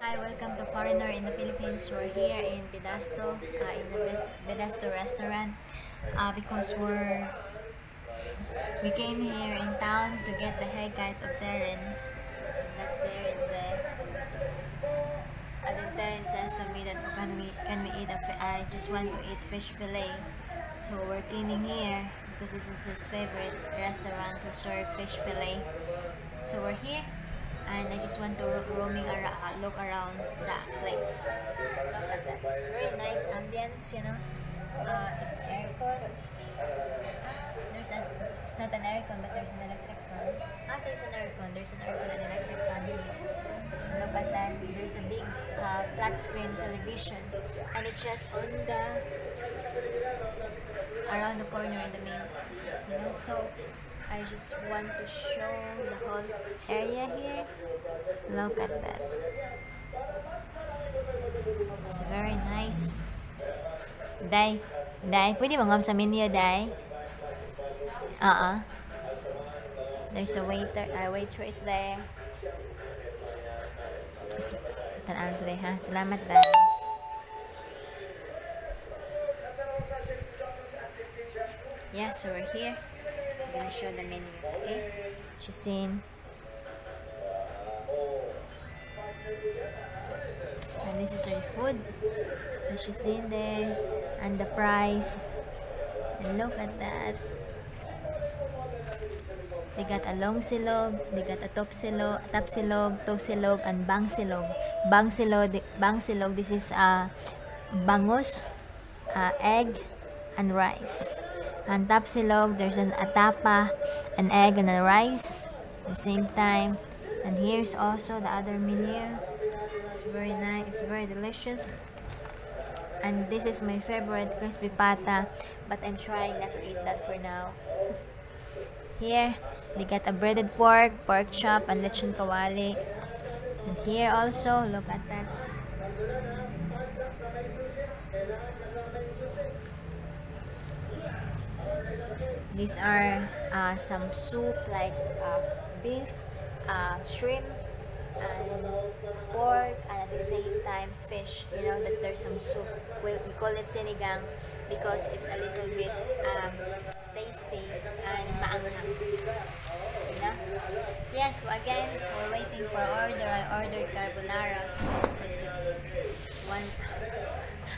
Hi, welcome to Foreigner in the Philippines. We're here in Pedasto, in the Pedasto restaurant, because we came here in town to get the haircut of Terence. That's there is the. And then Terence says to me that, oh, can we eat I just want to eat fish fillet. So we're cleaning here because this is his favorite restaurant to serve fish fillet. So we're here. And I just want to look around the place. Look at that. It's very nice ambience, you know. It's aircon. It's not an aircon, but there's an electric fan. There's an aircon. There's an aircon and electric fan here. Look at that. There's a big flat screen television, and it's just on the around the corner in the main, you know. So I just want to show the whole area here. Look at that. It's very nice. Day, pwede mo ngam sa menu, Day? There's a waitress there. Tanaan ko, ha? Salamat, Day. Yeah, so we're here. I'm gonna show the menu, okay? She's seen. And this is her food. And she's in there. And the price. And look at that. They got a long silog. They got a top silog, and bang silog. Bang silog. This is bangus, egg, and rice. And top silog, there's a tapa, an egg, and a rice at the same time. And here's also the other menu. It's very nice. It's very delicious. And this is my favorite, crispy pata, but I'm trying not to eat that for now. Here, they got a breaded pork chop, and lechon kawali. And here also, look at that. These are some soup like beef, shrimp, and pork, and at the same time fish. You know that there's some soup. We call it sinigang because it's a little bit tasty and maanghang. You know? Yes, so again, we're waiting for order. I ordered carbonara because it's one.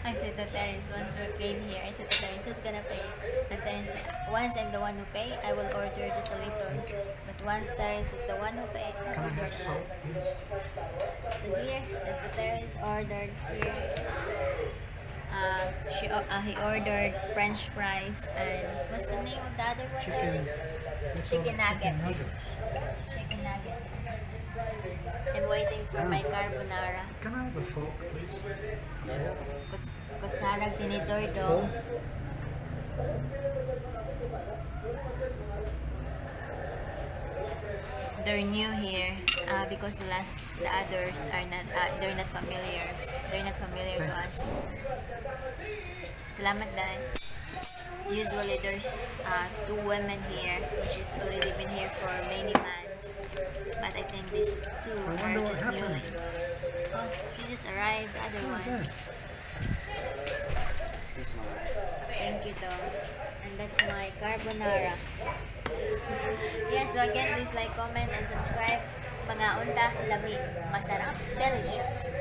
I said to Terence once we came here, I said to Terence, who's gonna pay? And Terence said, once I'm the one who pay, I will order just a little. But once Terence is the one who pay, I order a lot. So here, that's the Terence ordered here. He ordered French fries and what's the name of the other one? Chicken nuggets. Chicken nuggets. I'm waiting for my carbonara. Can I have a fork, please? Kutsarang tinidor. They're new here because the others are not. They're not familiar. They're not familiar to us. Salamat, Dan. Usually there's two women here, which is already been here for many months. But I think these two are just newly. Oh, she just arrived. The other one. Excuse me. Thank you, Tom. And that's my carbonara. Yeah, so again, please like, comment, and subscribe. Mga unta, lamig, masarap, delicious.